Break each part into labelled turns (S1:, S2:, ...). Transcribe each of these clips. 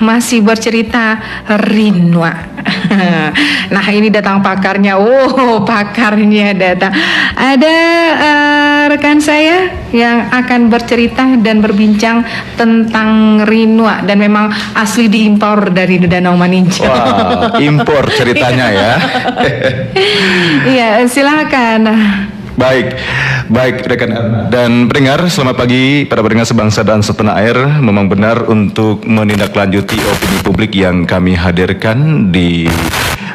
S1: masih bercerita Rinwa. Nah, ini datang pakarnya. Pakarnya datang. Ada rekan saya yang akan bercerita dan berbincang tentang Rinwa, dan memang asli diimpor dari Danau Maninjau.
S2: Wah, impor ceritanya ya.
S1: Iya, silakan.
S2: Baik rekan dan pendengar, selamat pagi para pendengar sebangsa dan setanah air. Memang benar untuk menindaklanjuti opini publik yang kami hadirkan di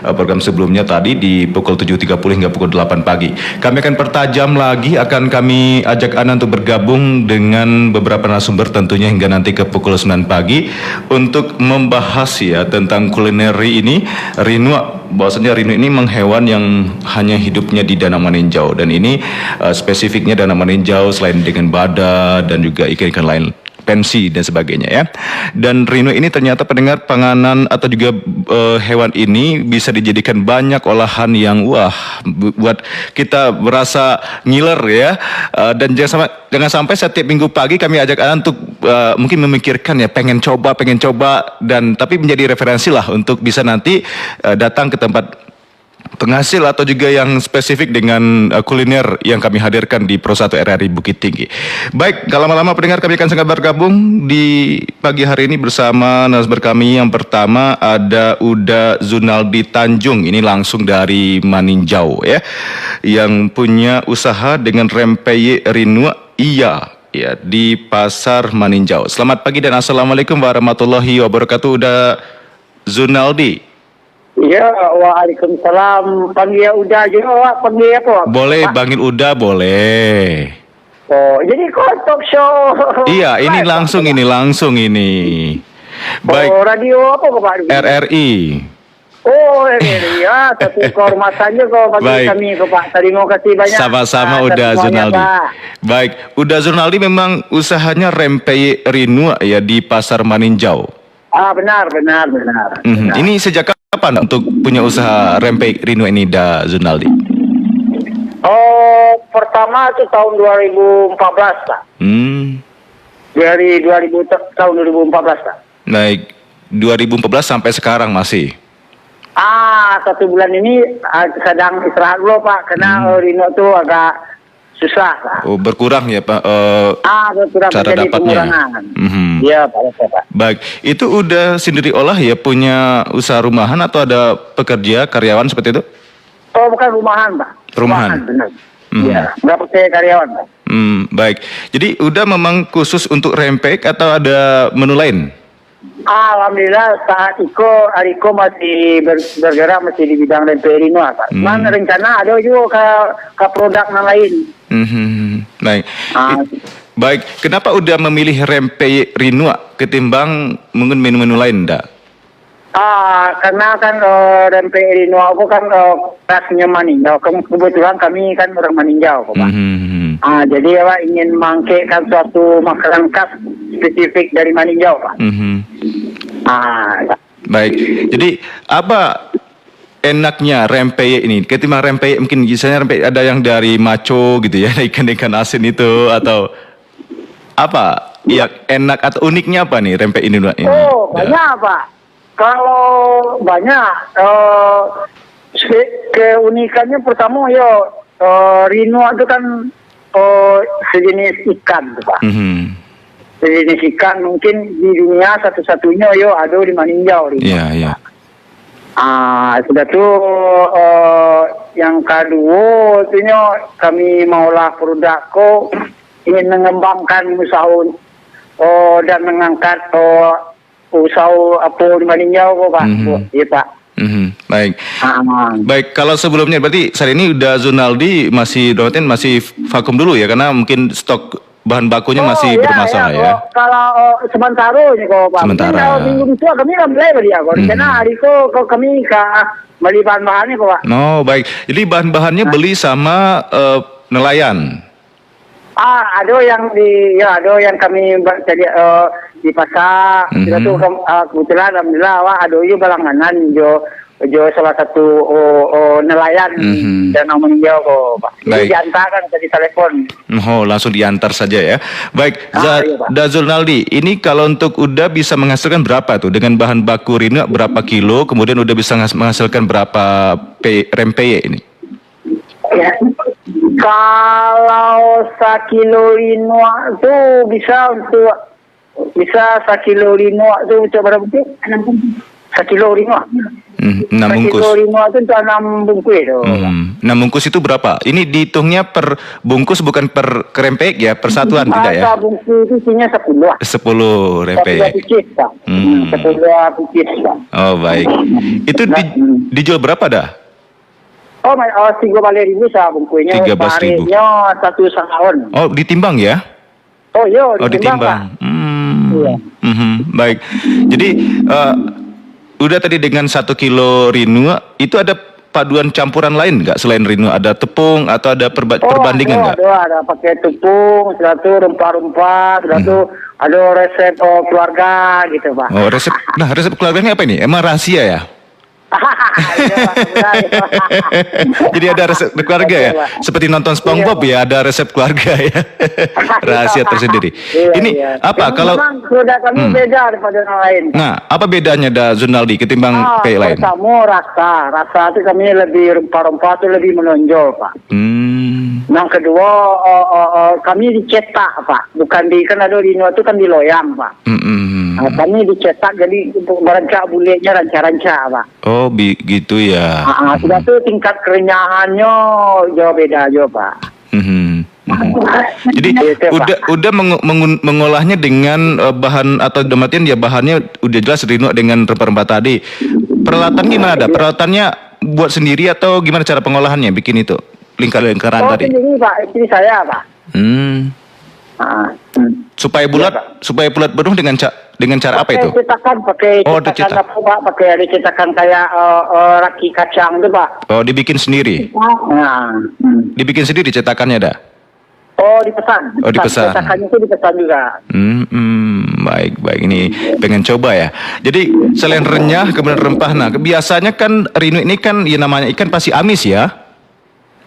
S2: program sebelumnya tadi di pukul 7.30 hingga pukul 8 pagi. Kami akan pertajam lagi, akan kami ajak Anda untuk bergabung dengan beberapa narasumber tentunya hingga nanti ke pukul 9 pagi untuk membahas ya tentang kulineri ini, Rinwa. Bahwasanya Rinwa ini memang hewan yang hanya hidupnya di Danau Maninjau, dan ini spesifiknya Danau Maninjau selain dengan bada dan juga ikan-ikan lain, pensi dan sebagainya ya. Dan Rinwa ini ternyata pendengar panganan atau juga hewan ini bisa dijadikan banyak olahan yang buat kita berasa ngiler ya. Dan jangan sampai setiap minggu pagi kami ajak Anda untuk mungkin memikirkan ya pengen coba dan tapi menjadi referensi lah untuk bisa nanti datang ke tempat penghasil atau juga yang spesifik dengan kuliner yang kami hadirkan di Pro 1 RRI Bukit Tinggi. Baik, gak lama-lama pendengar, kami akan segera bergabung di pagi hari ini bersama narasumber kami. Yang pertama ada Uda Zunaldi Tanjung, ini langsung dari Maninjau ya, yang punya usaha dengan rempeyek Rinwa ya di Pasar Maninjau. Selamat pagi dan assalamualaikum warahmatullahi wabarakatuh, Uda Zunaldi.
S3: Ya, waalaikumsalam. Panggil Uda aja, Wak. Panggil apa?
S2: Boleh,
S3: Pak?
S2: panggil Uda boleh.
S3: Oh, jadi kok talk show?
S2: Iya, ini langsung ini. Baik.
S3: Oh, radio apa Pak?
S2: RRI.
S3: Oh, RRI ya. Satu kehormatannya kok bagi kami Pak. Terima kasih banyak.
S2: Sama-sama Uda Zunaldi. Baik, Uda Zunaldi memang usahanya rempeyek Rinwa ya di Pasar Maninjau.
S3: Benar.
S2: Ini sejak kapan untuk punya usaha rempeyek Rinwa ini, Da Zunaldi?
S3: Oh, pertama itu tahun 2014 Pak. Dari tahun 2014 Pak.
S2: Baik, 2014 sampai sekarang masih?
S3: 1 bulan ini sedang istirahat dulu Pak, karena Rinwa itu agak susah Pak.
S2: Oh, berkurang ya Pak,
S3: berkurang,
S2: cara dapatnya.
S3: Iya Pak.
S2: Baik, itu udah sendiri olah ya, punya usaha rumahan atau ada pekerja, karyawan seperti itu?
S3: Oh, bukan rumahan Pak.
S2: Rumahan?
S3: Benar. Iya, nggak pakai karyawan Pak.
S2: Baik, jadi udah memang khusus untuk rempeyek atau ada menu lain?
S3: Alhamdulillah saat Ariko masih bergerak masih di bidang rempeyek Rinwa Pak. Cuman rencana ada juga ke produk yang lain.
S2: Baik. Baik, kenapa udah memilih rempeyek Rinwa ketimbang mungkin menu-menu lain, Dak?
S3: Karena kan rempeyek Rinwa aku kan khasnya Maninjau. Kebetulan kami kan orang Maninjau, Pak. Jadi Pak ingin mangkekkan suatu makanan khas spesifik dari Maninjau, Pak.
S2: Baik, jadi apa enaknya rempeyek ini ketimbang rempeyek mungkin misalnya rempeyek ada yang dari maco gitu ya, ikan-ikan asin itu, atau apa ya enak atau uniknya apa nih rempeyek ini?
S3: Oh, banyak Pak. Kalau banyak keunikannya pertama Rinwa itu kan sejenis ikan tuh Pak. Sejenis ikan mungkin di dunia satu-satunya ada di Maninjau.
S2: Iya.
S3: Sudah tuh yang kedua itunya kami maulah produkku ingin mengembangkan usaha dan mengangkat usaha apa di Maninjau Pak. Iya Pak.
S2: Baik. Baik, kalau sebelumnya berarti saat ini udah Zunaldi masih vakum dulu ya, karena mungkin stok bahan bakunya masih bermasalah ya.
S3: Kalau sementara ini kok Pak.
S2: Sementara.
S3: Minggu itu kami kan beli dia kok. Karena hari itu kami beli bahan-bahannya kok Pak.
S2: Baik. Jadi bahan-bahannya beli sama nelayan.
S3: Ada yang kami di pasar. Kita tuh kebetulan alhamdulillah ada juga langganan jo salah satu nelayan Danau Meninjau kok, Pak. Jadi
S2: Baik.
S3: diantarkan tadi telepon.
S2: Oh, langsung diantar saja ya. Baik,
S3: Iya, Pak.
S2: Zulnaldi, ini kalau untuk udah bisa menghasilkan berapa tuh? Dengan bahan baku rinu berapa kilo, kemudian udah bisa menghasilkan berapa rempeye ini?
S3: Ya. Kalau 1 kilo linoa itu bisa sekilo linoa itu berapa bungkus? 1 kilo linoa.
S2: 6
S3: 1
S2: bungkus.
S3: kilo linoa itu untuk 6 bungkus itu.
S2: 6 bungkus itu berapa? Ini dihitungnya per bungkus bukan per kerempeyek ya, persatuan tidak ya?
S3: Masa bungkus itu isinya 10.
S2: 10
S3: 10
S2: rempeyek.
S3: pieces, Pak. 10 pieces, Pak.
S2: Oh, baik. Itu dijual berapa dah?
S3: 13.000 sah bungkusnya.
S2: 13.000.
S3: Harinya 1,5 on.
S2: Oh, ditimbang ya?
S3: Oh, iya,
S2: Oh, ditimbang.
S3: Pak. Iya.
S2: Baik. Jadi udah tadi dengan 1 kilo rinu itu ada paduan campuran lain nggak selain rinu? Ada tepung atau ada perbandingan nggak?
S3: Ada pakai tepung, sudah tuh rempah-rempah, sudah tuh ada resep keluarga gitu, Pak.
S2: Oh, resep keluarganya apa ini? Emang rahasia ya?
S3: Iya, Pak, benar, Pak.
S2: Jadi ada resep keluarga ya?
S3: Betul, Pak.
S2: Seperti nonton SpongeBob ya, ada resep keluarga ya. Rahasia tersendiri.
S3: Iya,
S2: Ini
S3: iya.
S2: apa
S3: Memang
S2: kalau
S3: sudah kami beda daripada yang lain.
S2: Nah, apa bedanya Zulnaldi ketimbang kayak lain?
S3: Pertama rasa itu kami lebih rempah-rempah itu lebih menonjol, Pak. Yang kedua kami dicetak, Pak. Bukan kan ada di itu kan di loyang, Pak. Nah, kami dicetak jadi berancak bulenya ranca-ranca, Pak.
S2: Oh, begitu ya.
S3: Sudah tuh tingkat kerenyahannya jauh beda aja, Pak.
S2: Jadi
S3: Gitu, Pak.
S2: udah mengolahnya dengan bahan atau damatian ya bahannya udah jelas rinu dengan rempah-rempah tadi. Peralatan gimana ada? Peralatannya buat sendiri atau gimana cara pengolahannya bikin itu? Lingkaran tadi.
S3: Ini Pak, istri saya, Pak.
S2: Supaya bulat penuh dengan cara apa itu?
S3: Pakai
S2: Oh,
S3: cetakan
S2: dicetak.
S3: apa, Pak? Pakai ada cetakan kayak raki kacang itu, Pak.
S2: Oh, dibikin sendiri.
S3: Nah,
S2: Dibikin sendiri cetakannya dah.
S3: dipesan.
S2: Oh, dipesan.
S3: Cetakannya itu dipesan juga.
S2: Baik. Ini pengen coba ya. Jadi selain renyah kemudian rempah. Nah, biasanya kan rinu ini kan ya namanya ikan pasti amis ya.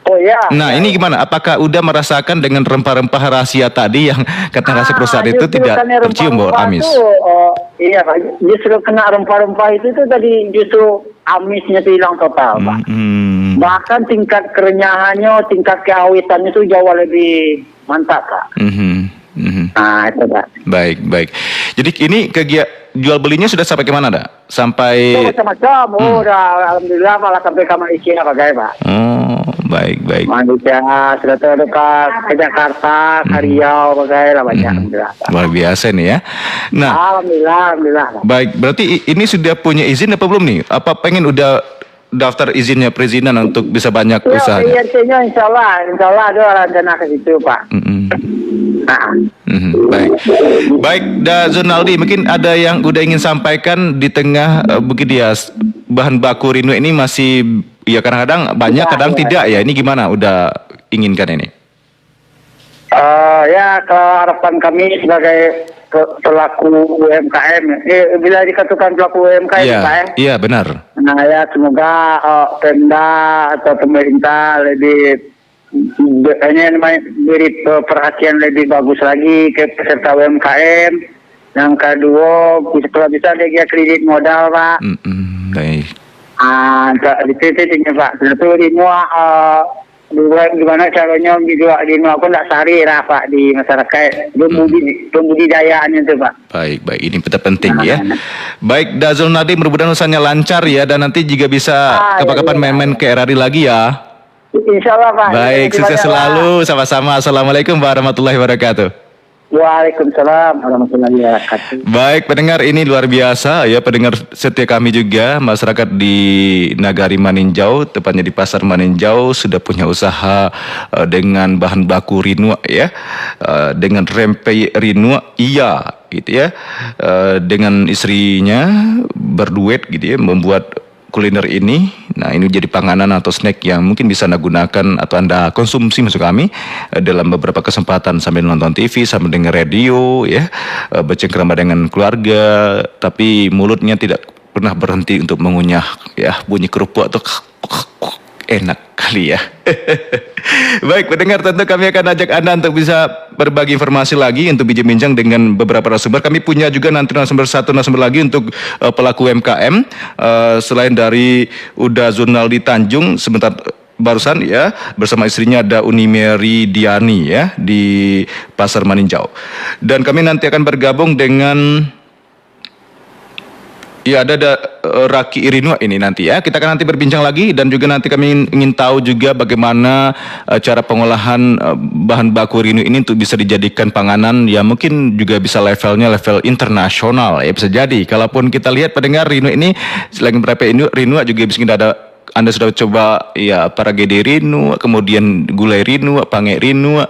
S3: Oh ya.
S2: Nah, ini gimana? Apakah udah merasakan dengan rempah-rempah rahasia tadi yang kata rasa perusahaan itu
S3: justru
S2: tidak
S3: karena
S2: tercium bau
S3: rempah-rempah
S2: amis?
S3: itu, iya, Pak. Justru kena rempah-rempah itu tadi justru amisnya itu hilang total, Pak. Bahkan tingkat kerenyahannya, tingkat keawetannya itu jauh lebih mantap, Pak. Nah, itu, Pak.
S2: Baik. Jadi ini jual belinya sudah sampai kemana dah? Sampai
S3: Macam-macam. Udah, alhamdulillah malah sampai ke Malaysia, pakai, Pak.
S2: Oh, baik.
S3: Malaysia, sudah tahu ke Jakarta, ke Riau, pakai lah banyak, alhamdulillah.
S2: Luar biasa nih ya. Nah,
S3: Alhamdulillah. Pak.
S2: baik. Berarti ini sudah punya izin apa belum nih? Apa pengen udah daftar izinnya perizinan untuk bisa banyak
S3: Ya,
S2: usahanya?
S3: PRT-nya insya Allah ada rencana ke situ, Pak.
S2: Baik, Zulnaldi, mungkin ada yang udah ingin sampaikan di tengah begitu ya bahan baku rinu ini masih ya kadang-kadang banyak, kadang tidak ya. Ini gimana? Udah inginkan ini?
S3: Ya, kalau harapan kami sebagai pelaku UMKM, bila dikatakan pelaku UMKM,
S2: Iya,
S3: Pak,
S2: iya benar.
S3: Nah, ya semoga Pemda atau pemerintah lebih beri perhatian lebih bagus lagi ke peserta UMKM. Yang kedua, kalau bisa dia kredit modal, Pak.
S2: Baik.
S3: Di PT Pak. Itu gimana caranya juga di aku tidak sari lah, Pak, di masyarakat pembudidayaannya itu, Pak.
S2: Baik, ini penting ya. Baik, Zulnaldi, mudah-mudahan usahanya lancar ya, dan nanti juga bisa kapan-kapan main-main ke RRI lagi ya.
S3: Insya Allah, Pak.
S2: Baik, sukses selalu, sama-sama. Assalamualaikum warahmatullahi wabarakatuh.
S3: Waalaikumsalam warahmatullahi wabarakatuh.
S2: Baik, pendengar, ini luar biasa ya, pendengar setia kami juga, masyarakat di Nagari Maninjau, tepatnya di Pasar Maninjau, sudah punya usaha dengan bahan baku rinu ya, dengan rempeyek rinu, iya gitu ya, dengan istrinya berduet gitu ya, membuat kuliner ini. Nah, ini jadi panganan atau snack yang mungkin bisa Anda gunakan atau Anda konsumsi maksud kami dalam beberapa kesempatan sambil nonton TV, sambil dengar radio ya, bercengkrama dengan keluarga, tapi mulutnya tidak pernah berhenti untuk mengunyah ya bunyi kerupuk atau enak kali ya. Baik pendengar, tentu kami akan ajak Anda untuk bisa berbagi informasi lagi untuk bincang dengan beberapa narasumber. Kami punya juga nanti narasumber lagi untuk pelaku UMKM selain dari Uda Zunaldi Tanjung sebentar barusan ya, bersama istrinya ada Uni Mary Diani ya di Pasar Maninjau. Dan kami nanti akan bergabung dengan ya ada Raki Irinua ini nanti ya. Kita akan nanti berbincang lagi dan juga nanti kami ingin tahu juga bagaimana cara pengolahan bahan baku Rinu ini untuk bisa dijadikan panganan ya, mungkin juga bisa levelnya level internasional ya, bisa jadi. Kalaupun kita lihat pendengar Rinu ini selain berapa Rinu juga bisa ada. Anda sudah coba ya paragede Rinu, kemudian gulai Rinu, pange Rinu,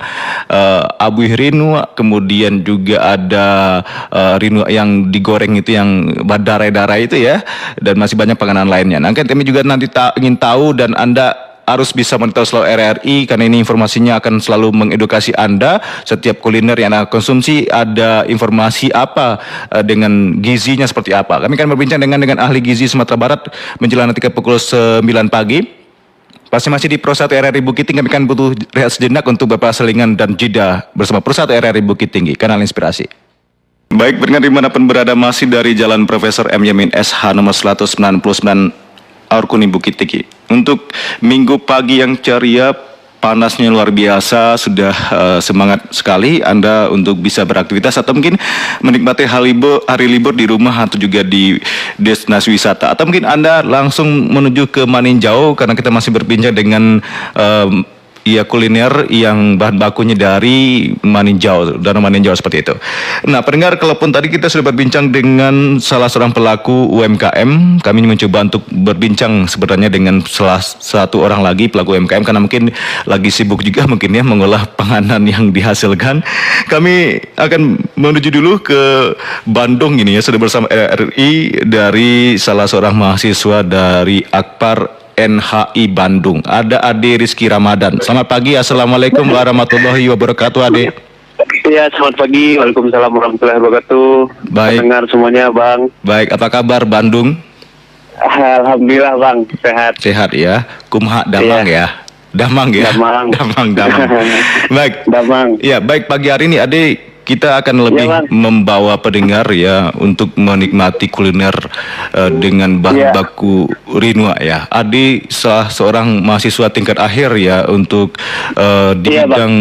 S2: abuih Rinu, kemudian juga ada Rinu yang digoreng itu yang berdarah-darah itu ya, dan masih banyak panganan lainnya. Nah, kami juga nanti ingin tahu dan Anda harus bisa monitor selalu RRI karena ini informasinya akan selalu mengedukasi Anda. Setiap kuliner yang Anda konsumsi ada informasi apa dengan gizinya seperti apa. Kami akan berbincang dengan ahli gizi Sumatera Barat menjelang nanti ke pukul 9 pagi. Masih di Pro 1 RRI Bukit Tinggi. Kami akan butuh rehat sejenak untuk beberapa selingan dan jeda bersama Pro 1 RRI Bukit Tinggi, kanal inspirasi. Baik, pendengar dimanapun berada, masih dari Jalan Profesor M. Yamin SH nomor 199 Aurkuni Bukit Tinggi. Untuk minggu pagi yang ceria, panasnya luar biasa, sudah semangat sekali Anda untuk bisa beraktivitas atau mungkin menikmati hari libur di rumah atau juga di destinasi wisata. Atau mungkin Anda langsung menuju ke Maninjau karena kita masih berbincang dengan ya kuliner yang bahan bakunya dari Maninjau, Danau Maninjau seperti itu. Nah pendengar, kalaupun tadi kita sudah berbincang dengan salah seorang pelaku UMKM, kami mencoba untuk berbincang sebenarnya dengan salah satu orang lagi pelaku UMKM karena mungkin lagi sibuk juga mungkin ya mengolah panganan yang dihasilkan. Kami akan menuju dulu ke Bandung ini ya, sudah bersama RRI dari salah seorang mahasiswa dari Akpar NHI Bandung. Ada Ade Rizky Ramadan. Selamat pagi, Assalamualaikum warahmatullahi wabarakatuh, Ade.
S4: Iya, selamat pagi. Waalaikumsalam warahmatullahi wabarakatuh.
S2: Baik.
S4: Dengar semuanya, Bang.
S2: Baik, apa kabar Bandung?
S4: Alhamdulillah, Bang. Sehat.
S2: Sehat ya. Kumha damang ya. Damang ya. Damang. Baik.
S4: Damang.
S2: Ya, baik, pagi hari ini Ade kita akan lebih membawa pendengar ya untuk menikmati kuliner dengan bahan baku Rinu ya. Adi seorang mahasiswa tingkat akhir ya untuk di bidang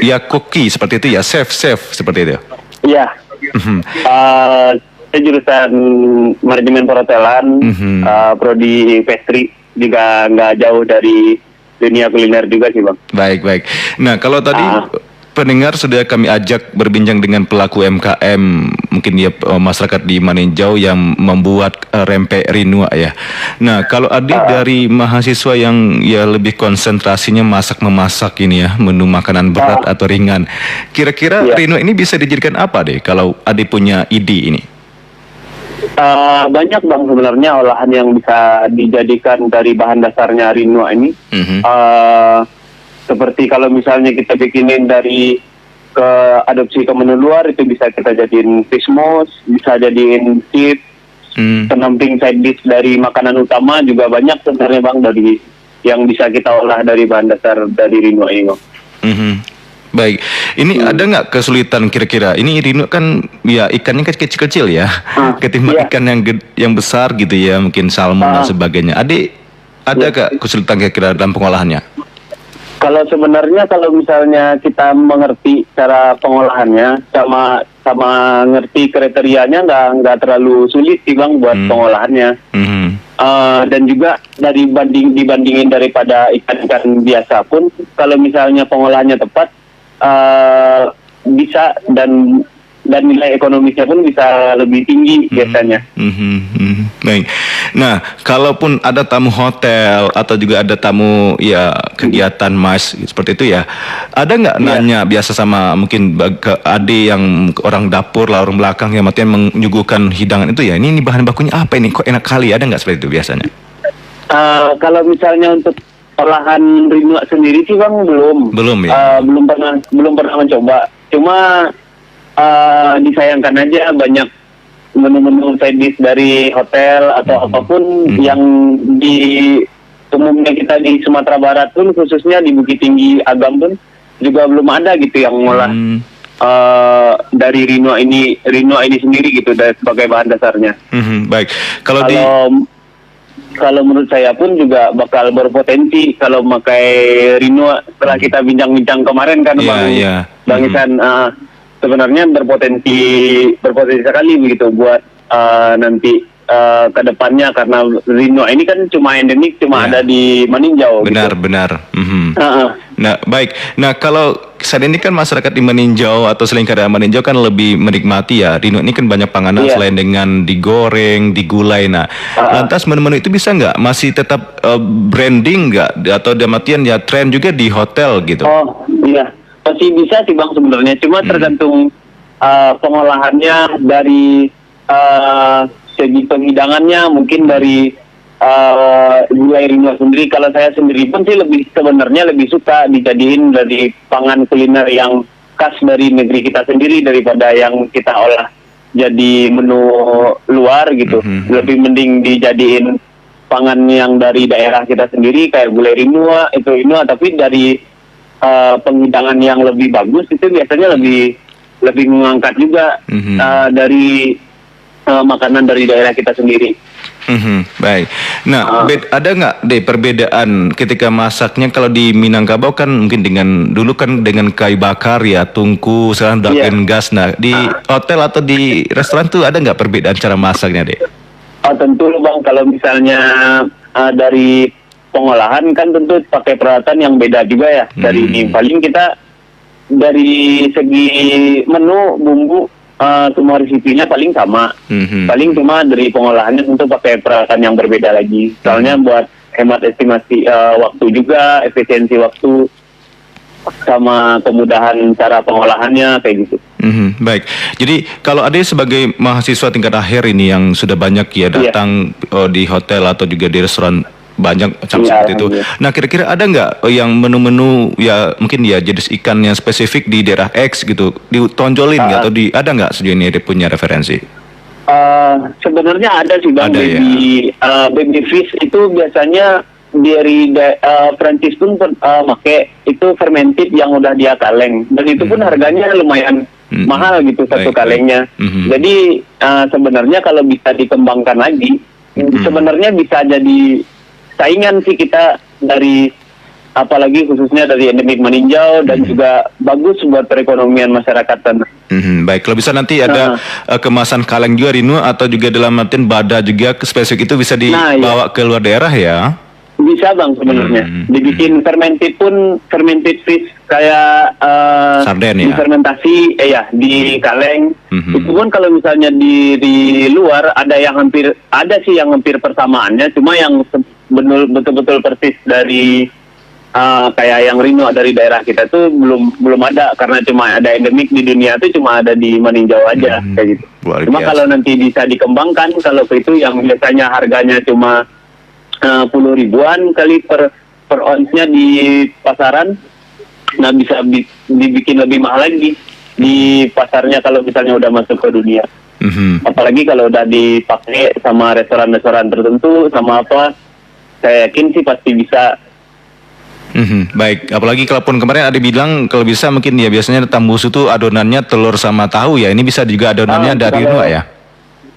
S2: ya koki seperti itu ya, chef seperti itu. Iya.
S4: Saya jurusan manajemen perhotelan, prodi pastry, juga nggak jauh dari dunia kuliner juga sih, Bang.
S2: Baik. Nah kalau tadi pendengar sudah kami ajak berbincang dengan pelaku UMKM, mungkin dia masyarakat di Maninjau yang membuat rempeyek Rinu ya. Nah, kalau Adi dari mahasiswa yang ya lebih konsentrasinya memasak ini ya, menu makanan berat atau ringan. Kira-kira Rinu ini bisa dijadikan apa deh kalau Adi punya ide ini?
S4: Banyak Bang sebenarnya olahan yang bisa dijadikan dari bahan dasarnya Rinu ini. Seperti kalau misalnya kita bikinin dari adopsi ke menu luar, itu bisa kita jadiin fish mousse, bisa jadiin chips, pendamping side dish dari makanan utama juga banyak sebenarnya Bang, dari yang bisa kita olah dari bahan dasar dari Rinu ini Bang.
S2: Baik, ini ada nggak kesulitan kira-kira? Ini Rinu kan ya ikannya kecil-kecil ya, ketimbang ikan yang besar gitu ya, mungkin salmon dan sebagainya. Ada nggak kesulitan kira-kira dalam pengolahannya?
S4: Kalau sebenarnya kalau misalnya kita mengerti cara pengolahannya sama ngerti kriterianya nggak terlalu sulit sih Bang buat pengolahannya. Dan juga dibandingin daripada ikan-ikan biasa pun, kalau misalnya pengolahannya tepat bisa dan nilai ekonomisnya pun bisa lebih tinggi biasanya.
S2: Baik. Nah, kalaupun ada tamu hotel atau juga ada tamu ya kegiatan mas seperti itu ya, ada nggak nanya biasa sama mungkin ke Ade yang orang dapur lah, orang belakang yang matian menyuguhkan hidangan itu ya, ini bahan bakunya apa ini, kok enak kali, ada nggak seperti itu biasanya?
S4: Kalau misalnya untuk olahan Rinu sendiri sih Bang belum ya. Belum pernah mencoba. Cuma disayangkan aja banyak menu-menu side dish dari hotel atau apapun yang di umumnya kita di Sumatera Barat pun, khususnya di Bukit Tinggi Agam pun juga belum ada gitu yang ngolah dari Rinoa ini sendiri gitu sebagai bahan dasarnya.
S2: Baik.
S4: Kalau menurut saya pun juga bakal berpotensi kalau pakai Rinoa. Setelah kita bincang-bincang kemarin kan Bang Isan, sebenarnya berpotensi sekali begitu buat nanti ke depannya, karena Rinoa ini kan cuma endemik, ada di Maninjau.
S2: Benar. Nah, baik. Nah, kalau saat ini kan masyarakat di Maninjau atau selingkar Maninjau kan lebih menikmati ya. Rinoa ini kan banyak panganan selain dengan digoreng, digulai. Nah, lantas menu-menu itu bisa nggak masih tetap branding nggak, atau damatian ya tren juga di hotel gitu?
S4: Oh iya, masih bisa sih Bang sebenarnya. Cuma tergantung pengolahannya dari segi penghidangannya, mungkin dari gulai Rinoa sendiri. Kalau saya sendiri pun sih sebenarnya lebih suka dijadiin dari pangan kuliner yang khas dari negeri kita sendiri daripada yang kita olah jadi menu luar gitu. Lebih mending dijadiin pangan yang dari daerah kita sendiri kayak gulai Rinoa tapi dari penghidangan yang lebih bagus itu biasanya lebih mengangkat juga dari makanan dari daerah kita sendiri.
S2: Baik. Nah, ada nggak perbedaan ketika masaknya? Kalau di Minangkabau kan mungkin dulu kan dengan kayu bakar ya, tungku, sekarang udah gas. Nah, di hotel atau di restoran tuh ada nggak perbedaan cara masaknya, Dek?
S4: Oh, tentu Bang, kalau misalnya dari pengolahan kan tentu pakai peralatan yang beda juga ya. Dari ini paling kita dari segi menu, bumbu, semua resipinya paling sama. Paling cuma dari pengolahannya tentu pakai peralatan yang berbeda lagi. Soalnya buat hemat estimasi waktu juga, efisiensi waktu, sama kemudahan cara pengolahannya kayak gitu.
S2: Baik. Jadi kalau ada sebagai mahasiswa tingkat akhir ini yang sudah banyak ya datang di hotel atau juga di restoran banyak macam seperti itu. Nah, kira-kira ada nggak yang menu-menu ya mungkin ya jenis ikan yang spesifik di daerah X gitu ditonjolin nggak, atau ada nggak sejauh ini punya referensi?
S4: Sebenarnya ada sih Bang. Baby fish itu biasanya dari Prancis pun pakai itu fermented yang udah dia kaleng, dan itu pun harganya lumayan mahal gitu satu kalengnya. Jadi sebenarnya kalau bisa dikembangkan lagi, sebenarnya bisa jadi saingan sih kita dari, apalagi khususnya dari endemik Maninjau, dan juga bagus buat perekonomian masyarakat sana.
S2: Baik, kalau bisa nanti ada kemasan kaleng juga Rinoa, atau juga dalam artian bada juga spesifik itu bisa dibawa ke luar daerah ya?
S4: Bisa Bang sebenarnya. Dibikin fermented fish kayak
S2: sarden ya?
S4: Difermentasi di kaleng. Itu pun kalau misalnya di luar ada sih yang hampir persamaannya, cuma yang betul-betul persis dari kayak yang Rinoa dari daerah kita tuh belum ada, karena cuma ada endemik di dunia tuh cuma ada di Maninjau aja kayak gitu. Cuma kalau nanti bisa dikembangkan, kalau itu yang biasanya harganya cuma 10 ribuan kali per ounce-nya di pasaran, nah bisa dibikin lebih mahal lagi di pasarnya kalau misalnya udah masuk ke dunia. Apalagi kalau udah dipakai sama restoran-restoran tertentu sama apa, saya yakin sih pasti bisa.
S2: Baik, apalagi kalaupun kemarin ada bilang kalau bisa mungkin ya biasanya tambusu tuh adonannya telur sama tahu ya, ini bisa juga adonannya dari Rinoa ya?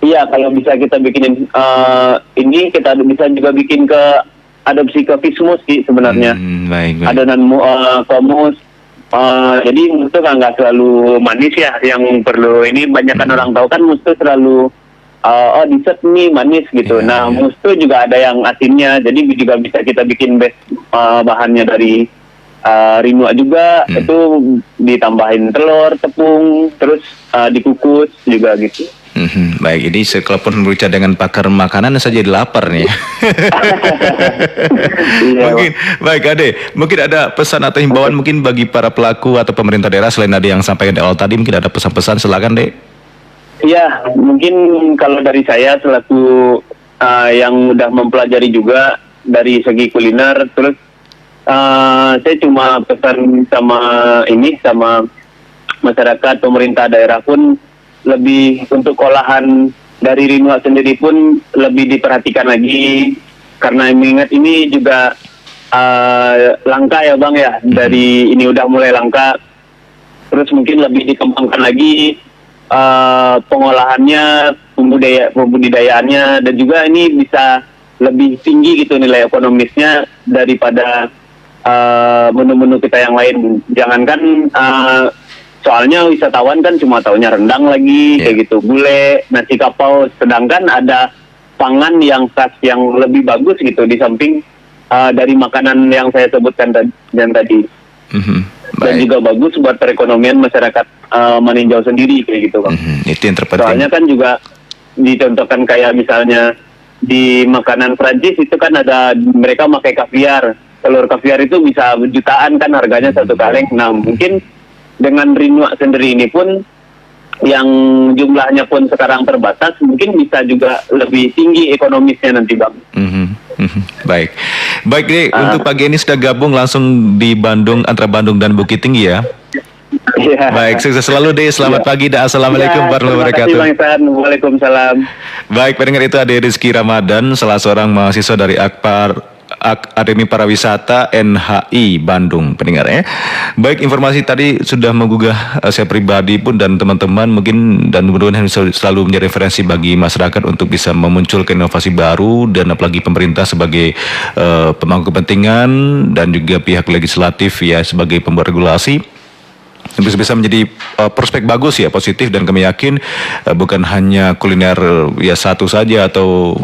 S4: Iya, kalau bisa kita bikinin ini, kita bisa juga bikin adopsi ke fismus sih sebenarnya.
S2: Baik.
S4: Adonan komus. Jadi mus tuh nggak selalu manis ya. Yang perlu ini banyak kan orang tahu kan mus tuh selalu dessert nih manis gitu. Mus tuh juga ada yang asinnya. Jadi juga bisa kita bikin bahannya dari Rinoa juga. Itu ditambahin telur, tepung, terus dikukus juga gitu.
S2: Baik, ini kalaupun berbicara dengan pakar makanan saya jadi lapar nih. Mungkin baik Ade, mungkin ada pesan atau himbauan mungkin bagi para pelaku atau pemerintah daerah selain ada yang sampaikan di awal tadi, mungkin ada pesan-pesan, silakan Dek.
S4: Iya, mungkin kalau dari saya selaku yang udah mempelajari juga dari segi kuliner, terus saya cuma pesan sama masyarakat, pemerintah daerah pun lebih untuk olahan dari Rinua sendiri pun lebih diperhatikan lagi, karena mengingat ini juga langka ya Bang ya, dari ini udah mulai langka, terus mungkin lebih dikembangkan lagi pengolahannya, pembudidayaannya, dan juga ini bisa lebih tinggi gitu nilai ekonomisnya daripada menu-menu kita yang lain. Jangankan soalnya wisatawan kan cuma taunya rendang lagi, kayak gitu, gulai, nasi kapau, sedangkan ada pangan yang khas yang lebih bagus gitu di samping dari makanan yang saya sebutkan tadi. Dan juga bagus buat perekonomian masyarakat Maninjau sendiri kayak gitu Bang.
S2: Itu yang terpenting.
S4: Soalnya kan juga dicontohkan kayak misalnya di makanan Prancis itu kan ada, mereka pakai kaviar. Telur kaviar itu bisa jutaan kan harganya satu kaleng. Nah mungkin dengan Rinua sendiri ini pun yang jumlahnya pun sekarang terbatas, mungkin bisa juga lebih tinggi ekonomisnya nanti Bang.
S2: Baik deh, untuk pagi ini sudah gabung langsung di Bandung, antara Bandung dan Bukit Tinggi ya. Baik, sukses selalu deh. Selamat pagi dan assalamualaikum warahmatullahi wabarakatuh.
S4: Terima kasih Bang Ihsan. Waalaikumsalam.
S2: Baik, pendengar, itu ada Rizky Ramadan, salah seorang mahasiswa dari Akademi Pariwisata NHI Bandung, pendengar ya. Baik, informasi tadi sudah menggugah saya pribadi pun dan teman-teman mungkin, dan mudah-mudahan selalu menjadi referensi bagi masyarakat untuk bisa memunculkan inovasi baru, dan apalagi pemerintah sebagai pemangku kepentingan dan juga pihak legislatif ya sebagai pembuat regulasi bisa menjadi prospek bagus ya, positif, dan kami yakin bukan hanya kuliner ya satu saja atau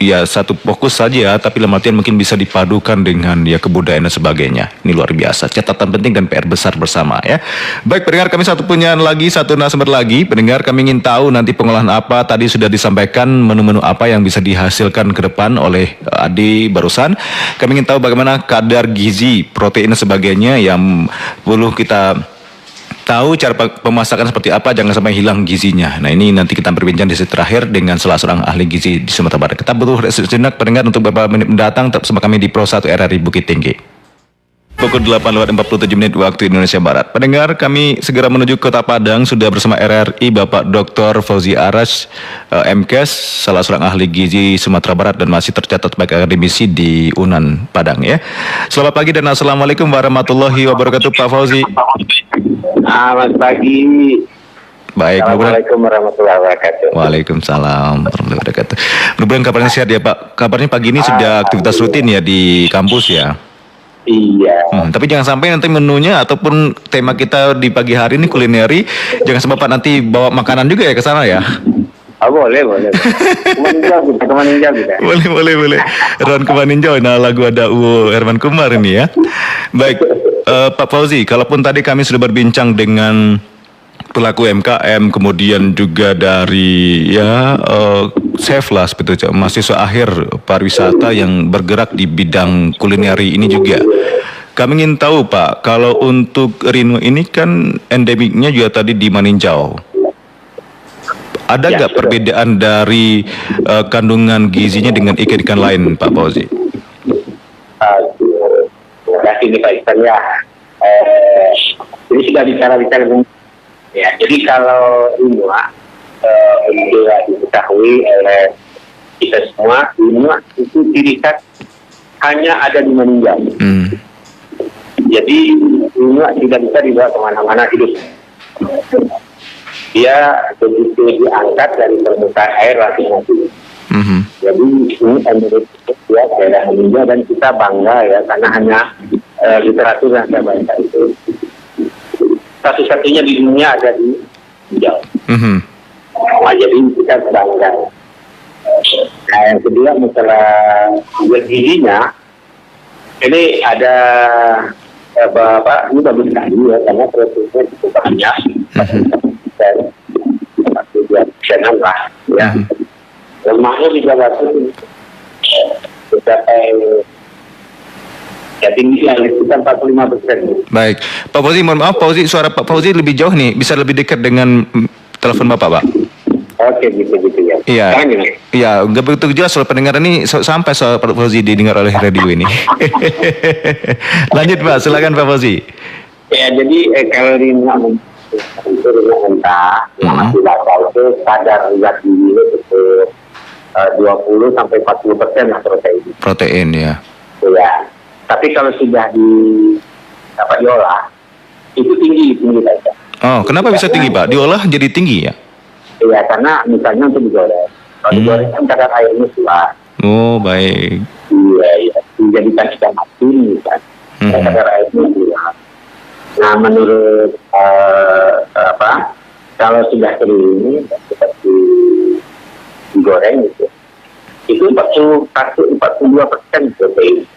S2: ya satu fokus saja, tapi dalam artian mungkin bisa dipadukan dengan ya kebudayaan dan sebagainya. Ini luar biasa, catatan penting dan PR besar bersama ya. Baik pendengar, kami satu narasumber lagi. Pendengar, kami ingin tahu nanti pengolahan apa, tadi sudah disampaikan menu-menu apa yang bisa dihasilkan ke depan oleh Adi barusan. Kami ingin tahu bagaimana kadar gizi, protein dan sebagainya yang perlu kita tahu, cara pemasakan seperti apa, jangan sampai hilang gizinya. Nah ini nanti kita berbincang di sesi terakhir dengan salah seorang ahli gizi di Sumatera Barat. Kita butuh sejenak pendengar untuk beberapa menit mendatang, tetap bersama kami di Pro 1 RRI Bukit Tinggi. Pukul 8:47 waktu Indonesia Barat. Pendengar, kami segera menuju Kota Padang, sudah bersama RRI Bapak Dr. Fauzi Arash, MKes, salah seorang ahli gizi Sumatera Barat dan masih tercatat sebagai akademisi di UNAN Padang ya. Selamat pagi dan assalamualaikum warahmatullahi wabarakatuh Pak Fauzi.
S3: Selamat pagi.
S2: Baik,
S3: Assalamualaikum warahmatullahi wabarakatuh.
S2: Waalaikumsalam warahmatullahi wabarakatuh. Mudah-mudahan kabarnya sehat ya Pak. Kabarnya pagi ini sudah aktivitas rutin ya di kampus ya.
S3: Iya.
S2: Tapi jangan sampai nanti menunya ataupun tema kita di pagi hari ini kulineri, jangan sampai Pak nanti bawa makanan juga ya ke sana ya.
S3: Oh, boleh. Kemaninjau kita.
S2: Boleh. Ron Kemaninjau, nah lagu ada Herman Kumar ini ya. Baik, Pak Fauzi, kalaupun tadi kami sudah berbincang dengan pelaku MKM, kemudian juga dari chef lah seperti itu, mahasiswa akhir pariwisata yang bergerak di bidang kulineri ini juga. Kami ingin tahu Pak, kalau untuk Rinua ini kan endemiknya juga tadi di Maninjau. Ada nggak perbedaan dari kandungan gizinya dengan ikan-ikan lain Pak Fauzi?
S3: Terima kasih nih Pak Ihsan ya. Jadi sudah bicara ya. Jadi kalau Rinua sudah diketahui oleh kita semua, Rinua itu ciri khas hanya ada di Maninjau. Jadi Rinua tidak bisa dibawa kemana-mana hidup. Dia begitu diangkat dari permukaan air langsung mati. Jadi ini endemik ya daerah Maninjau, dan kita bangga ya karena hanya literatur yang saya baca itu satu-satunya di dunia ada di Maninjau. Nah, jadi kita bangga. Nah yang kedua masalah gizinya, ini ada ini bagus sekali ya karena proteinnya cukup banyak, dan 42% lah ya. Lemaknya juga bagus, mencapai ya tinggi lah, sekitar 45%.
S2: Baik, Pak Fauzi, mohon maaf Pak Fauzi, suara Pak Fauzi lebih jauh nih, bisa lebih dekat dengan telepon Bapak Pak.
S3: Oke, gitu ya.
S2: Iya, nggak begitu jelas soal pendengaran ini sampai soal Pak Fauzi didengar oleh radio ini. Lanjut Pak, silakan Pak Fauzi.
S3: Ya, jadi kalau Rinua itu dengan mentah, yang masih basah itu kadar zat gizinya itu 20 sampai 40% lah protein.
S2: Protein ya.
S3: Ya. Tapi kalau sudah dapat diolah, itu tinggi saja.
S2: Oh, kenapa bisa tinggi Pak? Diolah jadi tinggi ya?
S3: Iya, karena misalnya untuk digoreng. Kalau digoreng kan kadar airnya kuat.
S2: Oh, baik.
S3: Iya. Dijadikan ikan asin, kan. Kadar airnya kuat. Nah, menurut kalau sudah kering seperti digoreng gitu, itu 42% protein.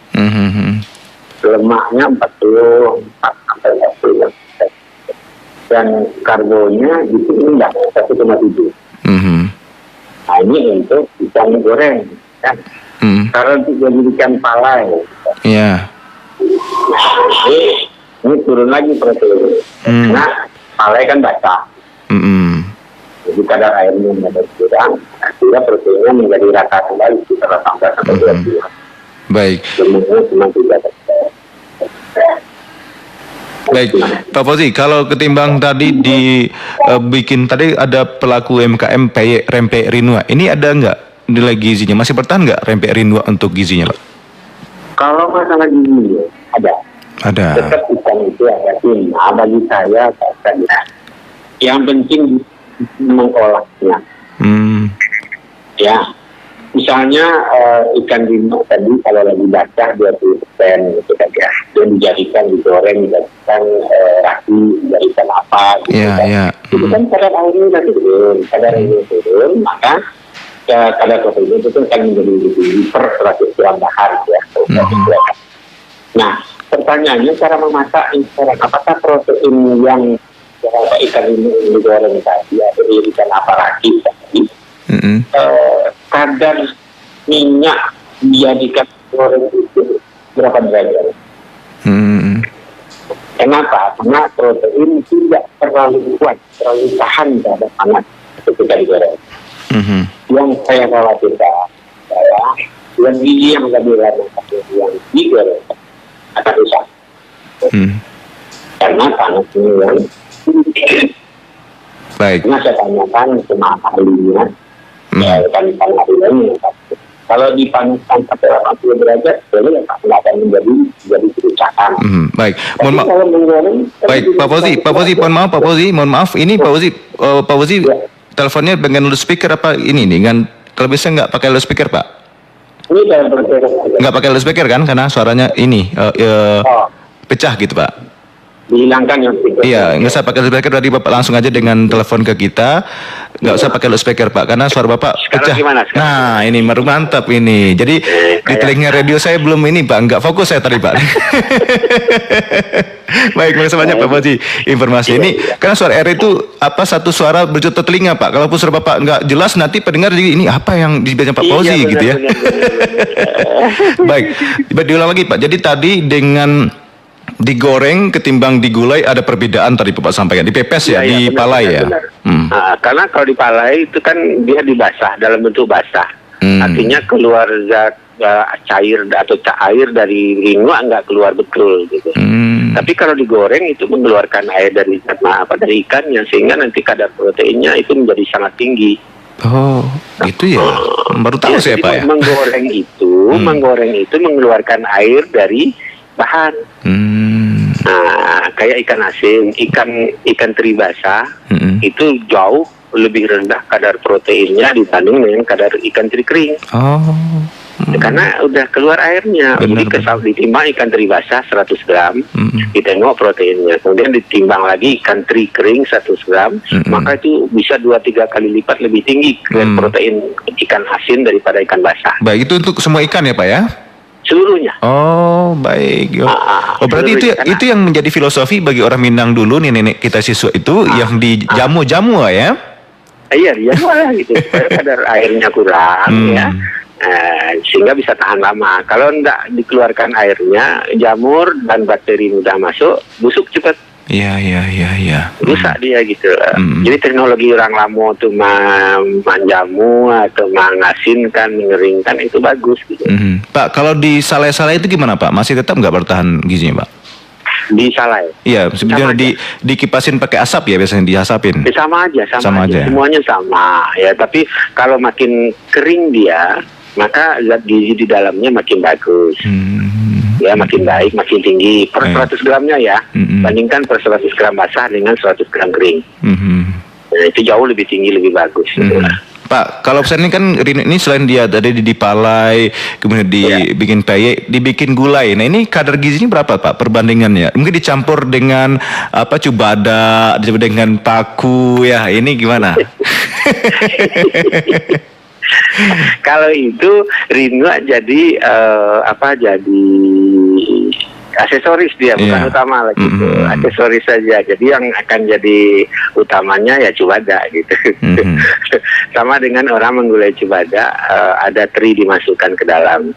S3: Lemaknya 44 sampai 45%. Dan karbonya itu rendah 1,7. Nah, ini untuk ikan goreng, kan? Kalau jadi ikan palai,
S2: Iya.
S3: ini turun lagi protein. Nah, palai kan basah. Jadi kadar airnya menjadi kurang, sehingga proteinnya menjadi rata kembali sekitar 18 sampai 20.
S2: Baik.
S3: Semuanya cuma 3%.
S2: Baik, Pak Fauzi, kalau ketimbang tadi bikin tadi ada pelaku UMKM rempeyek rinua, ini ada nggak nilai gizinya? Masih bertahan nggak rempeyek rinua untuk gizinya, Pak?
S3: Kalau masalah gizi, ada.
S2: Ada.
S3: Tetap ikan itu ada. Nah, bagi saya, yang penting mengolahnya. Ya, misalnya ikan rindu tadi kalau lagi basah 20% gitu kan ya, dia dijadikan digoreng, dijadikan raki, dijadikan apa gitu kan. Itu kan kadar airnya nanti turun, maka kadar protein itu kan menjadi lebih per 100 gram bahan ya. Nah, pertanyaannya cara memasak sekarang, apakah protein yang ikan ini digoreng tadi atau ikan apa raki tadi, kadar minyak dijadikan goreng itu berapa derajat? Kenapa? Karena protein tidak terlalu kuat, terlalu tahan terhadap panas ketika digoreng. Yang saya khawatirkan adalah yang gizi yang lebih lama yang digoreng akan rusak. Karena panasnya yang
S2: baik.
S3: Nah, saya tanyakan sama ahlinya, kan ahlinya. Kalau dipanaskan sampai 80 derajat, jadi nggak akan menjadi kerusakan.
S2: Baik.
S3: Kalau menggoreng,
S2: baik, Pak Fauzi, mohon maaf. Ini Pak Fauzi, teleponnya dengan loudspeaker apa ini dengan kalau bisa nggak pakai loudspeaker, Pak?
S3: Ini dalam
S2: nggak pakai loudspeaker kan? Karena suaranya ini pecah gitu, Pak.
S3: Dihilangkan yang
S2: iya, nggak usah pakai loudspeaker, tadi Bapak langsung aja dengan telepon ke kita, nggak usah pakai loudspeaker Pak, karena suara Bapak pecah.
S3: Gimana,
S2: nah ini baru mantap ini, jadi di telinga radio saya belum ini Pak, nggak fokus saya tadi Pak. Baik, makasih banyak Pak Fauzi informasi ini, karena suara R itu satu suara berjuta telinga Pak, kalaupun suara Bapak nggak jelas nanti pendengar jadi ini apa yang dibaca Pak Fauzi gitu ya. Baik, diulang lagi Pak, jadi tadi dengan digoreng ketimbang digulai ada perbedaan tadi Bapak sampaikan, dipepes ya, di palai ya.
S5: Nah, karena kalau di palai itu kan dia dibasah dalam bentuk basah, artinya keluar zat cair atau air dari rinua nggak keluar betul gitu. Tapi kalau digoreng itu mengeluarkan air dari dari ikannya, sehingga nanti kadar proteinnya itu menjadi sangat tinggi.
S2: Oh, gitu ya. Baru tahu saya Pak ya.
S5: Menggoreng itu mengeluarkan air dari bahan. Nah, kayak ikan asin, ikan teri basah itu jauh lebih rendah kadar proteinnya dibanding dengan kadar ikan teri kering. Karena udah keluar airnya. Jadi ditimbang ikan teri basah 100 gram, ditengok proteinnya. Kemudian ditimbang lagi ikan teri kering 100 gram, maka itu bisa 2-3 kali lipat lebih tinggi protein ikan asin daripada ikan basah.
S2: Baik, itu untuk semua ikan ya Pak ya?
S5: Seluruhnya.
S2: Oh, baik. Berarti itu yang menjadi filosofi bagi orang Minang dulu, nenek kita siswa itu yang dijamu-jamu ya?
S5: Iya, dijamu lah gitu. Supaya kadar airnya kurang ya. Sehingga bisa tahan lama. Kalau enggak dikeluarkan airnya, jamur dan bakteri mudah masuk, busuk cepat.
S2: Iya.
S5: Rusak dia gitu. Jadi teknologi orang lama tuh menjamu atau mengasinkan, mengeringkan itu bagus gitu.
S2: Pak, kalau di salai-salai itu gimana Pak? Masih tetap nggak bertahan gizinya Pak?
S5: Disalai.
S2: Iya, sebenarnya dikipasin pakai asap ya biasanya diasapin.
S5: Sama aja. Semuanya sama. Ya, tapi kalau makin kering dia, maka zat gizi di dalamnya makin bagus. Ya, makin baik, makin tinggi. Per 100 gramnya ya, bandingkan per 100 gram basah dengan 100 gram kering. Nah, itu jauh lebih tinggi, lebih bagus.
S2: Pak, kalau pesan ini kan Rino ini selain dia tadi dipalai, kemudian dibikin peye, dibikin gulai. Nah ini kadar gizinya berapa Pak perbandingannya? Mungkin dicampur dengan cubada, dicampur dengan paku ya. Ini gimana?
S5: Kalau itu Rino jadi jadi aksesoris dia, bukan utama lagi gitu. Aksesoris saja. Jadi yang akan jadi utamanya ya cubada gitu. Sama dengan orang menggulai cubada, ada teri dimasukkan ke dalam.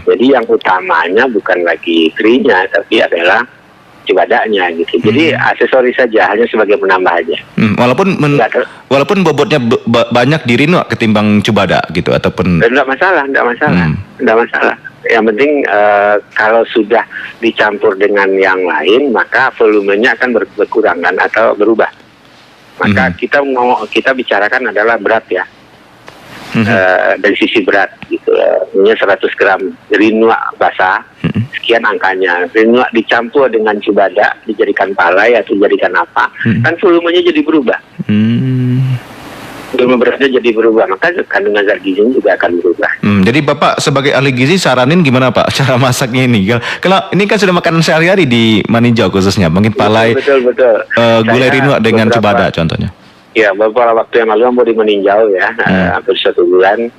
S5: Jadi yang utamanya bukan lagi terinya, tapi adalah cubadanya gitu. Jadi aksesoris saja, hanya sebagai penambah aja.
S2: Walaupun bobotnya banyak di Rino ketimbang cubada gitu ataupun.
S5: Enggak masalah. Yang penting kalau sudah dicampur dengan yang lain, maka volumenya akan berkurang kan atau berubah. Maka kita bicarakan adalah berat ya. Dari sisi berat gitu. Ini 100 gram Rino basah, sekian angkanya. Rino dicampur dengan cubada, dijadikan palai atau dijadikan apa, kan volumenya jadi berubah. Volume beratnya jadi berubah, maka kandungan zat gizinya juga akan berubah.
S2: Jadi Bapak sebagai ahli gizi saranin gimana Pak cara masaknya ini? Kalau ini kan sudah makanan sehari-hari di Maninjau khususnya, mungkin palai,
S5: betul.
S2: gulai Rino dengan cubada contohnya.
S5: Ya, beberapa waktu yang lalu mau di Maninjau ya, hampir 1 bulan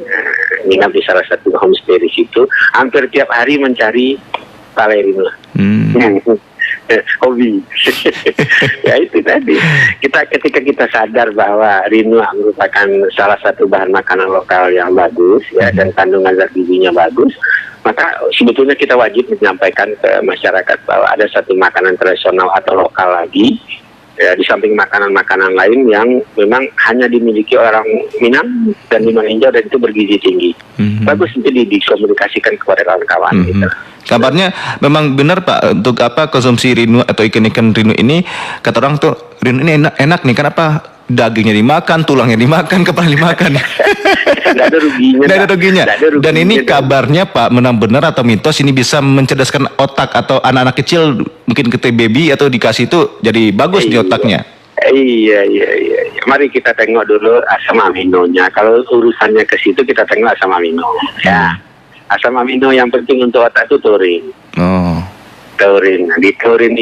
S5: nginap di salah satu homestay di situ. Hampir tiap hari mencari palai Rino. Hobi. Ya itu tadi. Ketika kita sadar bahwa Rino merupakan salah satu bahan makanan lokal yang bagus ya, dan kandungan zat gizinya bagus, maka sebetulnya kita wajib menyampaikan ke masyarakat bahwa ada satu makanan tradisional atau lokal lagi ya, di samping makanan-makanan lain yang memang hanya dimiliki orang Minang dan di Maninjau, dan itu bergizi tinggi. Bagus itu dikomunikasikan kepada kawan-kawan gitu.
S2: Kabarnya memang benar Pak, untuk konsumsi Rino atau ikan-ikan Rino ini, kata orang tuh Rino ini enak nih, kenapa dagingnya dimakan, tulangnya dimakan, kepala dimakan.
S5: Tidak ada ruginya.
S2: Dan ini kabarnya Pak, benar atau mitos ini bisa mencerdaskan otak atau anak-anak kecil mungkin ke baby atau dikasih itu jadi bagus di otaknya.
S5: Iya. Mari kita tengok dulu asam aminonya. Kalau urusannya ke situ, kita tengok asam amino. Ya, asam amino yang penting untuk otak itu taurin. Taurin. Di taurin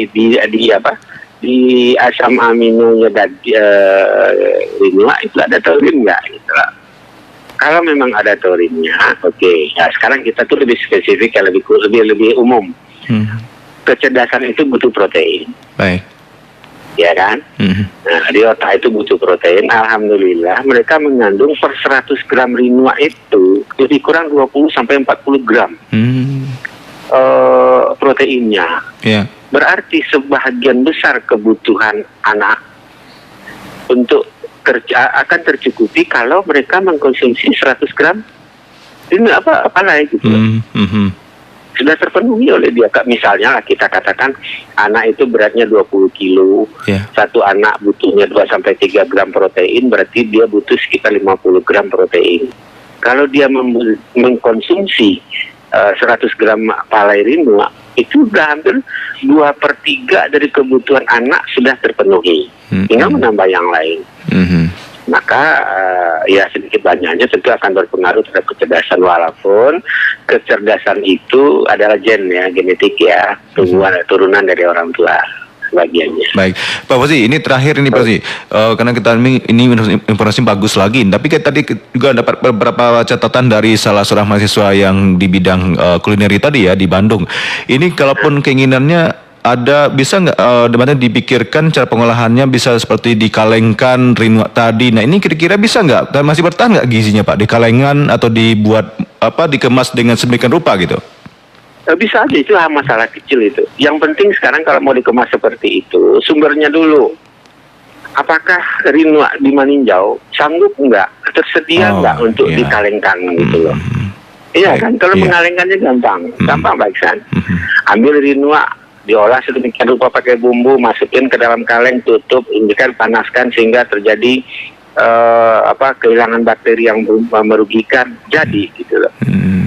S5: di asam aminonya Rino itu ada taurin nggak? Gitu. Kalau memang ada taurinnya, oke. Ya, sekarang kita tuh lebih spesifik, ya lebih umum. Kecerdasan itu butuh protein.
S2: Baik.
S5: Ya kan? Nah, di otak itu butuh protein. Alhamdulillah mereka mengandung per 100 gram Rino itu lebih kurang 20 sampai 40 gram proteinnya. Yeah. Berarti sebahagian besar kebutuhan anak untuk akan tercukupi kalau mereka mengkonsumsi 100 gram Rino palai gitu. Sudah terpenuhi oleh dia. Misalnya kita katakan anak itu beratnya 20 kilo, satu anak butuhnya 2-3 gram protein, berarti dia butuh sekitar 50 gram protein. Kalau dia mengkonsumsi 100 gram palai Rino, itu sudah hampir 2/3 dari kebutuhan anak sudah terpenuhi. Tinggal menambah yang lain. Maka ya sedikit banyaknya tentu akan berpengaruh terhadap kecerdasan, walaupun kecerdasan itu adalah genetik ya, turunan dari orang tua bagiannya.
S2: Baik, Pak Fauzi, ini terakhir ini Pak Fauzi, karena kita ini informasi bagus lagi, tapi tadi juga dapat beberapa catatan dari salah seorang mahasiswa yang di bidang kulineri tadi ya di Bandung. Ini kalaupun keinginannya ada, bisa nggak dipikirkan cara pengolahannya bisa seperti dikalengkan Rino tadi. Nah ini kira-kira bisa nggak? Dan masih bertahan nggak gizinya Pak? Dikalengan atau dibuat dikemas dengan sedemikian rupa gitu?
S5: Bisa aja, itu masalah kecil itu. Yang penting sekarang kalau mau dikemas seperti itu, sumbernya dulu. Apakah Rino di Maninjau sanggup nggak? Tersedia nggak untuk dikalengkan gitu loh? Iya kan, kalau mengalengkannya gampang Baiksan. Ambil Rino diolah sedemikian rupa pakai bumbu, masukin ke dalam kaleng, tutup, ini kan panaskan sehingga terjadi kehilangan bakteri yang merugikan, jadi gitu loh.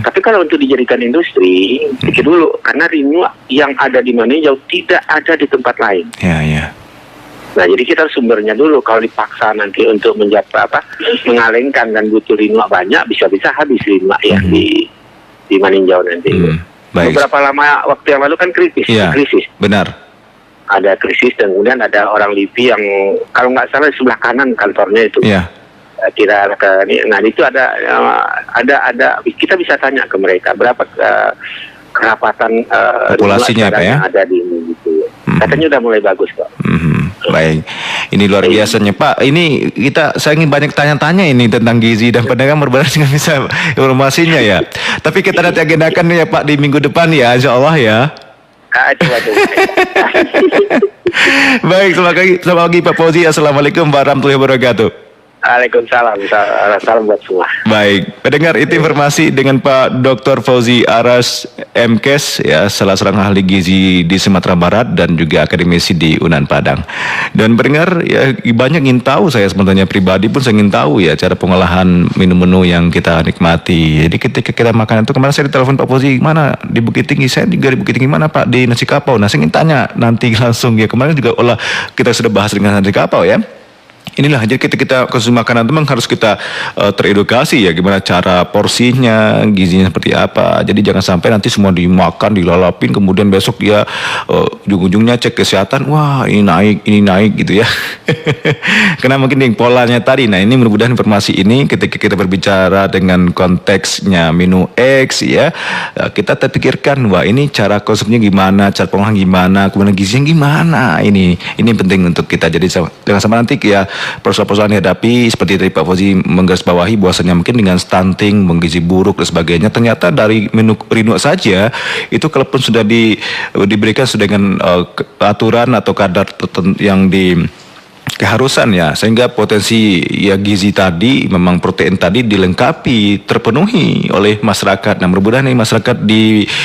S5: Tapi kalau untuk dijadikan industri, pikir dulu, karena rinua yang ada di Maninjau tidak ada di tempat lain. Nah, jadi kita harus sumbernya dulu. Kalau dipaksa nanti untuk mengalengkan dan butuh rinua banyak, bisa-bisa habis rinua yang di Maninjau nanti.
S2: Baik.
S5: Beberapa lama waktu yang lalu kan krisis.
S2: Benar.
S5: Ada krisis dan kemudian ada orang LIPI yang kalau nggak salah di sebelah kanan kantornya itu. Nah itu ada kita bisa tanya ke mereka berapa kerapatan
S2: populasinya apa ya?
S5: Yang ada di ini gitu. Katanya udah mulai bagus kok.
S2: Baik, ini luar biasanya Pak. Ini saya ingin banyak tanya-tanya ini tentang gizi dan pedagang berbadan nggak bisa informasinya ya. Tapi kita nanti agendakan ya Pak di minggu depan ya, Insya Allah ya.
S5: Coba.
S2: Baik, selamat pagi Pak Fauzi. Assalamualaikum warahmatullahi wabarakatuh.
S5: Waalaikumsalam. Salam buat semua.
S2: Baik, pendengar itu informasi dengan Pak Dr. Fauzi Aras MKes ya, salah seorang ahli gizi di Sumatera Barat dan juga akademisi di Unan Padang. Dan pendengar ya banyak ingin tahu, saya sebenarnya pribadi pun saya ingin tahu ya cara pengolahan menu-menu yang kita nikmati. Jadi ketika kita makan itu, kemarin saya ditelepon Pak Fauzi, mana di Bukit Tinggi, saya juga di Bukit Tinggi, mana Pak di nasi kapau. Nah saya ingin tanya nanti langsung ya, kemarin juga kita sudah bahas dengan nasi kapau ya. Inilah, jadi kita konsumsi makanan itu memang harus kita teredukasi ya, gimana cara porsinya, gizinya seperti apa. Jadi jangan sampai nanti semua dimakan, dilalapin, kemudian besok ya ujung-ujungnya cek kesehatan, wah ini naik gitu ya. Karena mungkin yang polanya tadi. Nah ini mudah-mudahan informasi ini ketika kita berbicara dengan konteksnya menu X ya, kita terpikirkan wah ini cara konsumsinya gimana, cara pengolahan gimana, kemudian gizinya gimana. Ini penting untuk kita. Jadi jangan sampai nanti ya persoalan dihadapi seperti dari Pak Fauzi menggarisbawahi bahwasanya mungkin dengan stunting, menggizi buruk dan sebagainya, ternyata dari menu rinua saja itu kalaupun sudah diberikan sudah dengan aturan atau kadar yang keharusan ya, sehingga potensi ya gizi tadi, memang protein tadi dilengkapi, terpenuhi oleh masyarakat. Nah mudah-mudahan ini masyarakat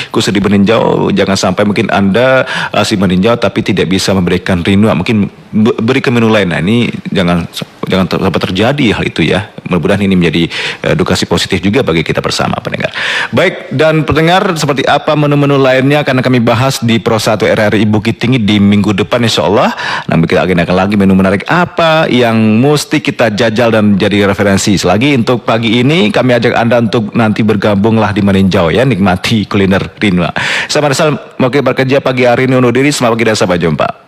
S2: khusus di Maninjau, jangan sampai mungkin Anda asli Maninjau tapi tidak bisa memberikan rinua, mungkin beri ke menu lain. Nah ini jangan sampai terjadi hal itu ya. Mudah-mudahan ini menjadi edukasi positif juga bagi kita bersama pendengar. Baik, dan pendengar, seperti apa menu-menu lainnya akan kami bahas di Pro 1 RRI Bukit Tinggi di minggu depan insya Allah. Nah kita agendakan lagi menu menarik apa yang mesti kita jajal dan jadi referensi. Selagi untuk pagi ini kami ajak Anda untuk nanti bergabunglah di Maninjau ya, nikmati kuliner rinua. Selamat datang, mau bekerja pagi hari ini undur diri. Selamat pagi dan sampai jumpa.